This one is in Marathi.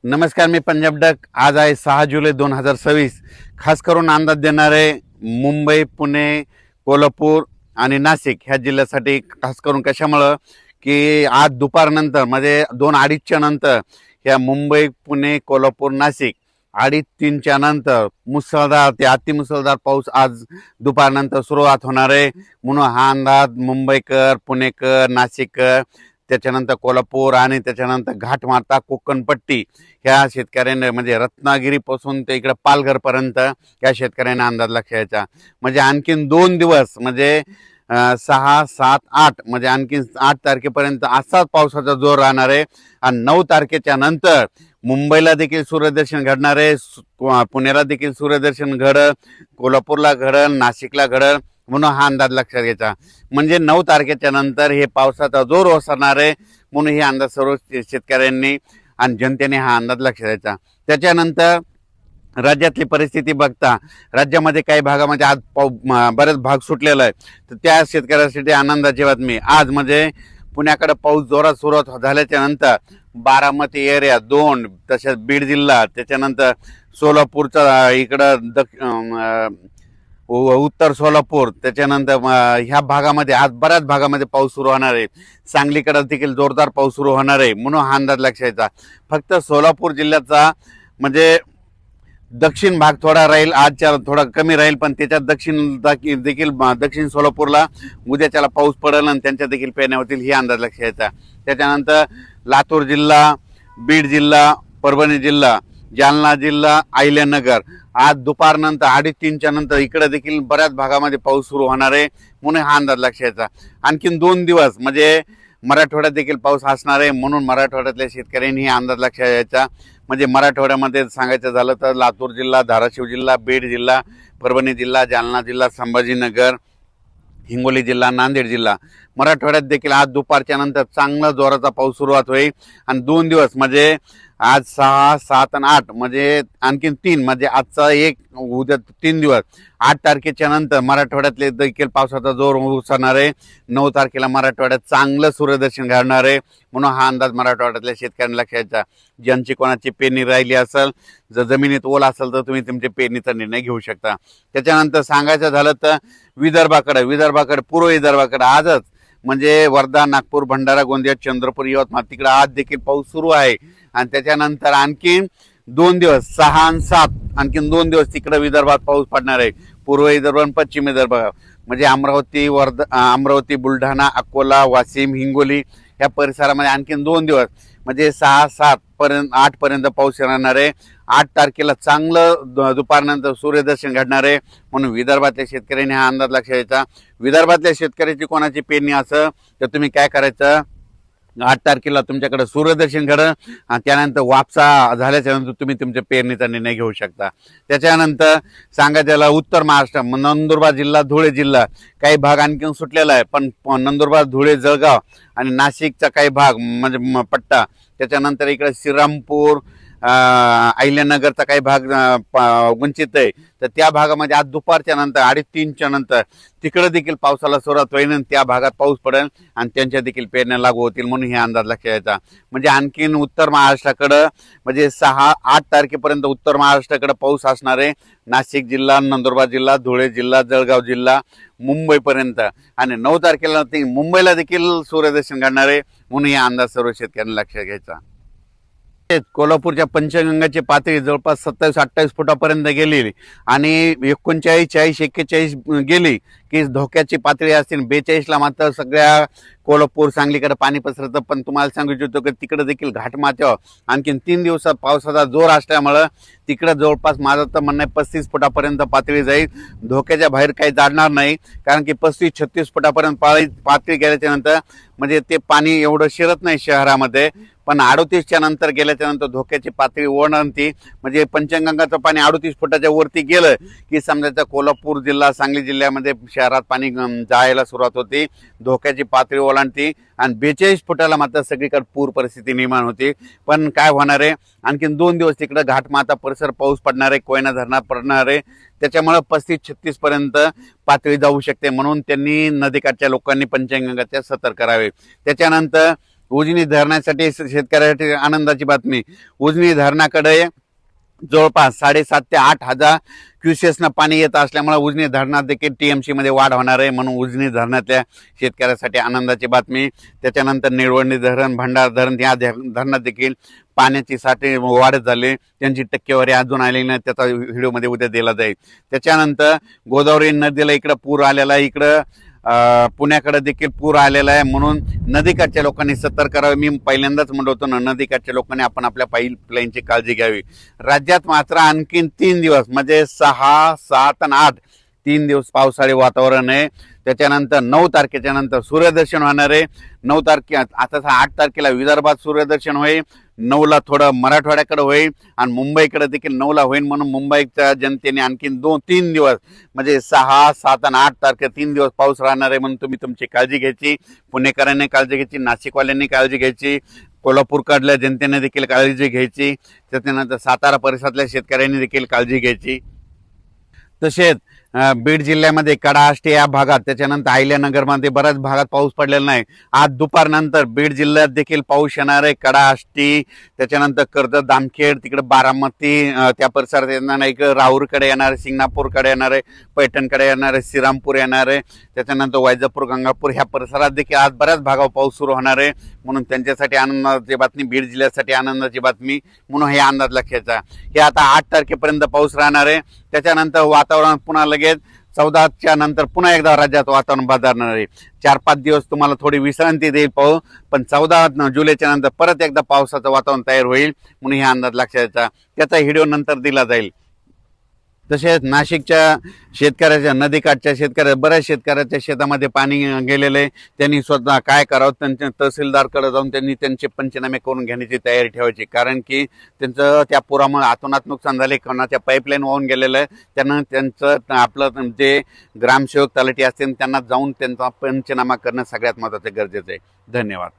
नमस्कार, मी पंजाब डक. आज आहे 6 जुलै 2026. खास करून अंदाज देणारे मुंबई, पुणे, कोल्हापूर आणि नाशिक ह्या जिल्ह्यासाठी. खास करून कशामुळं की आज दुपारनंतर म्हणजे 2-2:30च्या नंतर ह्या मुंबई, पुणे, कोल्हापूर, नाशिक 2:30-3च्या नंतर मुसळधार ते अतिमुसळधार पाऊस आज दुपारनंतर सुरुवात होणार आहे. म्हणून हा अंदाज मुंबईकर, पुणेकर, नाशिककर, त्याच्यानंतर कोल्हापूर आणि त्याच्यानंतर घाटमाता कोकणपट्टी ह्या शेतकऱ्यांना म्हणजे रत्नागिरीपासून ते इकडे पालघरपर्यंत या शेतकऱ्यांना अंदाज लक्षायचा. म्हणजे आणखीन 2 दिवस म्हणजे 6, 7, 8 म्हणजे आणखीन 8 तारखेपर्यंत असाच पावसाचा जोर राहणार आहे. आणि 9 तारखेच्या नंतर मुंबईला देखील सूर्यदर्शन घडणार आहे, पुण्याला देखील सूर्यदर्शन घडल, कोल्हापूरला घडल, नाशिकला घडल. म्हणून हा अंदाज लक्षात घ्यायचा. म्हणजे 9 तारखेच्या नंतर हे पावसाचा जोर ओसरणार आहे. म्हणून हे अंदाज सर्व शेतकऱ्यांनी आणि जनतेने हा अंदाज लक्षात द्यायचा. त्याच्यानंतर राज्यातली परिस्थिती बघता राज्यामध्ये काही भागामध्ये आज बरेच भाग सुटलेला आहे. तर त्या शेतकऱ्यांसाठी आनंदाची बातमी. आज म्हणजे पुण्याकडे पाऊस जोरात सुरुवात झाल्याच्या नंतर बारामती एरिया 2, तसेच बीड जिल्हा, त्याच्यानंतर सोलापूरचा इकडं उत्तर सोलापूर, त्याच्यानंतर ह्या भागामध्ये आज बऱ्याच भागामध्ये पाऊस सुरू होणार आहे. सांगलीकडे देखील जोरदार पाऊस सुरू होणार आहे. म्हणून हा अंदाज लक्षायचा. फक्त सोलापूर जिल्ह्याचा म्हणजे दक्षिण भाग थोडा राहील, आजच्या थोडा कमी राहील, पण त्याच्यात देखील दक्षिण सोलापूरला उद्याच्याला पाऊस पडेल आणि त्यांच्या देखील पेरण्या होतील, ही अंदाज लक्षायचा. त्याच्यानंतर लातूर जिल्हा, बीड जिल्हा, परभणी जिल्हा, जालना जिल्हा, अहिल्यानगर आज दुपारनंतर 2:30च्या नंतर इकडे देखील बऱ्याच भागामध्ये पाऊस सुरू होणार आहे. म्हणून हा अंदाज लक्षायचा. आणखीन 2 दिवस म्हणजे मराठवाड्यात देखील पाऊस असणार आहे. म्हणून मराठवाड्यातल्या शेतकऱ्यांनी हा अंदाज लक्षात घ्यायचा. म्हणजे मराठवाड्यामध्ये सांगायचं झालं तर लातूर जिल्हा, धाराशिव जिल्हा, बीड जिल्हा, परभणी जिल्हा, जालना जिल्हा, संभाजीनगर, हिंगोली जिल्हा, नांदेड जिल्हा, मराठवाड्यात देखील आज दुपारच्या नंतर चांगला जोराचा पाऊस सुरुवात होईल. आणि 2 दिवस म्हणजे आज 6, 7 आणि 8 म्हणजे आणखीन 3 म्हणजे आजचा 1, उद्या 3 दिवस. 8 तारखेच्या नंतर मराठवाड्यातले देखील पावसाचा जोर उसरणार आहे. 9 तारखेला मराठवाड्यात चांगलं सूर्यदर्शन घडणार आहे. म्हणून हा अंदाज मराठवाड्यातल्या शेतकऱ्यांना लक्षात. ज्यांची कोणाची पेरणी राहिली असेल, जर जमिनीत ओल असेल तर तुम्ही तुमच्या पेरणीचा निर्णय घेऊ शकता. त्याच्यानंतर सांगायचं झालं तर विदर्भाकडे पूर्व विदर्भाकडे आजच म्हणजे वर्धा, नागपूर, भंडारा, गोंदिया, चंद्रपूर, यवतमाळ तिकडे आज देखील पाऊस सुरू आहे. आणि त्याच्यानंतर आणखीन 2 दिवस 6 आणि 7 आणखीन 2 दिवस तिकडे विदर्भात पाऊस पडणार आहे. पूर्व विदर्भ आणि पश्चिम विदर्भ म्हणजे अमरावती, बुलढाणा, अकोला, वाशिम, हिंगोली या परिसरामध्ये आणखीन 2 दिवस म्हणजे 6, 7 पर्यंत 8 पर्यंत पाऊस राहणार आहे. 8 तारखेला चांगलं दुपारनंतर सूर्यदर्शन घडणार आहे. म्हणून विदर्भातल्या शेतकऱ्यांनी हा अंदाज लक्षात घ्यायचा. विदर्भातल्या शेतकऱ्याची कोणाची पेरणी असं तर तुम्ही काय करायचं, 8 तारखेला तुमच्याकडे सूर्यदर्शन घडलं आणि त्यानंतर वापसा झाल्याच्या नंतर तुम्ही तुमच्या पेरणीचा निर्णय घेऊ शकता. त्याच्यानंतर सांगायचं उत्तर महाराष्ट्र, नंदुरबार जिल्हा, धुळे जिल्हा काही भाग आणखीन सुटलेला आहे. पण नंदुरबार, धुळे, जळगाव आणि नाशिकचा काही भाग म्हणजे पट्टा, त्याच्यानंतर इकडे श्रीरामपूर, अहिल्यानगरचा काही भाग वंचित आहे. तर त्या भागामध्ये आज दुपारच्या नंतर 2:30च्या नंतर तिकडे देखील पावसाला सुरुवात होईल आणि त्या भागात पाऊस पडेल आणि त्यांच्या देखील पेरण्या लागू होतील. म्हणून हे अंदाज लक्षात घ्यायचा. म्हणजे आणखीन उत्तर महाराष्ट्राकडं म्हणजे 6, 8 तारखेपर्यंत उत्तर महाराष्ट्राकडे पाऊस असणार आहे. नाशिक जिल्हा, नंदुरबार जिल्हा, धुळे जिल्हा, जळगाव जिल्हा, मुंबईपर्यंत. आणि 9 तारखेला मुंबईला देखील सूर्यदर्शन घडणार आहे. म्हणून हा अंदाज सर्व शेतकऱ्यांना लक्षात घ्यायचा. कोल्हापूरच्या पंचगंगाची पातळी जवळपास 27-28 फुटापर्यंत गेलेली आणि 39, 40, 41 गेली की धोक्याची पातळी असतील. 42ला मात्र सगळ्या कोल्हापूर, सांगलीकडे पाणी पसरतं. पण तुम्हाला सांगू इच्छितो की तिकडे देखील घाटमाथ्यावर आणखीन 3 दिवसात पावसाचा जोर असल्यामुळं तिकडे जवळपास माझं तर म्हणणं आहे 35 फुटापर्यंत पातळी जाईल. धोक्याच्या बाहेर काही जाणार नाही, कारण की 35-36 फुटापर्यंत पातळी गेल्याच्या नंतर म्हणजे ते पाणी एवढं शिरत नाही शहरामध्ये. पण 38च्या नंतर गेल्याच्या नंतर धोक्याची पातळी ओढणती. म्हणजे पंचगंगाचं पाणी 38 फुटाच्या वरती गेलं की समजायचं कोल्हापूर जिल्हा, सांगली जिल्ह्यामध्ये शहरात पाणी जायला सुरुवात होती, धोक्याची पातळी ओलांडती. आणि 42 फुटाला मात्र सगळीकडे पूर परिस्थिती निर्माण होती. पण काय होणार आहे, आणखीन 2 दिवस तिकडे घाटमाता परिसर पाऊस पडणार आहे, कोयना धरणात पडणार आहे. त्याच्यामुळे 35-36 पर्यंत पातळी जाऊ शकते. म्हणून त्यांनी नदीकाठच्या लोकांनी पंचगंगाच्या सतर्क करावे. त्याच्यानंतर उजनी धरणासाठी शेतकऱ्यासाठी आनंदाची बातमी. उजनी धरणाकडे जवळपास 7.5 ते 8 हजार क्युसेसनं पाणी येत असल्यामुळे उजनी धरणात देखील टीएमसी मध्ये वाढ होणार आहे, म्हणून उजनी धरणातल्या शेतकऱ्यासाठी आनंदाची बातमी. त्याच्यानंतर निळवंडी धरण, भंडार धरण या धरणात देखील पाण्याची साठे वाढत झाली, त्यांची टक्केवारी अजून आलेली नाही, त्याचा व्हिडिओमध्ये उद्या दिला जाईल. त्याच्यानंतर गोदावरी नदीला इकडं पूर आलेला आहे, इकडं पुण्याकडे देखील पूर आलेला आहे, म्हणून नदीकाठच्या लोकांनी सतर्क करावे. मी पहिल्यांदाच म्हणत होतो ना, नदीकाठच्या लोकांनी आपण आपल्या पाईपलाईनची काळजी घ्यावी. राज्यात मात्र आणखीन 3 दिवस म्हणजे 6, 7 आणि 8 3 दिवस पावसाळी वातावरण आहे. त्याच्यानंतर 9 तारखेच्या नंतर सूर्यदर्शन होणार आहे. 9 तारखे आता 8 तारखेला विदर्भात सूर्यदर्शन होईल, 9ला थोडं मराठवाड्याकडे होईल आणि मुंबईकडे देखील 9ला होईल, म्हणून मुंबईच्या जनतेने आणखीन 2-3 दिवस म्हणजे 6, 7 आणि 8 तारखे 3 दिवस पाऊस राहणार आहे, म्हणून तुम्ही तुमची काळजी घ्यायची. पुणेकरांनी काळजी घ्यायची, नाशिकवाल्यांनी काळजी घ्यायची, कोल्हापूरकडल्या जनतेने देखील काळजी घ्यायची, त्याच्यानंतर सातारा परिसरातल्या शेतकऱ्यांनी देखील काळजी घ्यायची. तसेच बीड जिल्ह्यामध्ये कडाष्टी या भागात, त्याच्यानंतर अहिल्यानगरमध्ये बऱ्याच भागात पाऊस पडलेला नाही. आज दुपारनंतर बीड जिल्ह्यात देखील पाऊस येणार आहे. कडाष्टी, त्याच्यानंतर कर्जत, जामखेड, तिकडे बारामती त्या परिसरात येणार आहे, इकडे राऊरकडे येणार आहे, सिंगणापूरकडे येणार आहे, पैठणकडे येणार आहे, श्रीरामपूर येणार आहे, त्याच्यानंतर वैजापूर, गंगापूर ह्या परिसरात देखील आज बऱ्याच भागावर पाऊस सुरू होणार आहे, म्हणून त्यांच्यासाठी आनंदाची बातमी, बीड जिल्ह्यासाठी आनंदाची बातमी, म्हणून हे अंदाज लक्षाचा. हे आता 8 तारखेपर्यंत पाऊस राहणार आहे. त्याच्यानंतर वातावरण पुन्हा लगेच 14च्या नंतर पुन्हा एकदा राज्यात वातावरण बदलणार आहे. 4-5 दिवस तुम्हाला थोडी विश्रांती देईल पाऊस, पण 14 जुलैच्या नंतर परत एकदा पावसाचं वातावरण तयार होईल, म्हणून हे अंदाज लक्षाचा. त्याचा व्हिडिओ नंतर दिला जाईल. तसेच नाशिकच्या शेतकऱ्याच्या, नदीकाठच्या शेतकऱ्या, बऱ्याच शेतकऱ्याच्या शेतामध्ये पाणी गेलेलं आहे. त्यांनी स्वतः काय करावं, त्यांच्या तहसीलदारकडे जाऊन त्यांनी त्यांचे पंचनामे करून घेण्याची तयारी ठेवायची, कारण की त्यांचं त्या पुरामुळे अतोनात नुकसान झाले, कोणाच्या पाईपलाईन वाहून गेलेलं आहे. त्यांना त्यांचं आपलं जे ग्रामसेवक तलाठी असतील त्यांना जाऊन त्यांचा पंचनामा करणं सगळ्यात महत्त्वाचं गरजेचं आहे. धन्यवाद.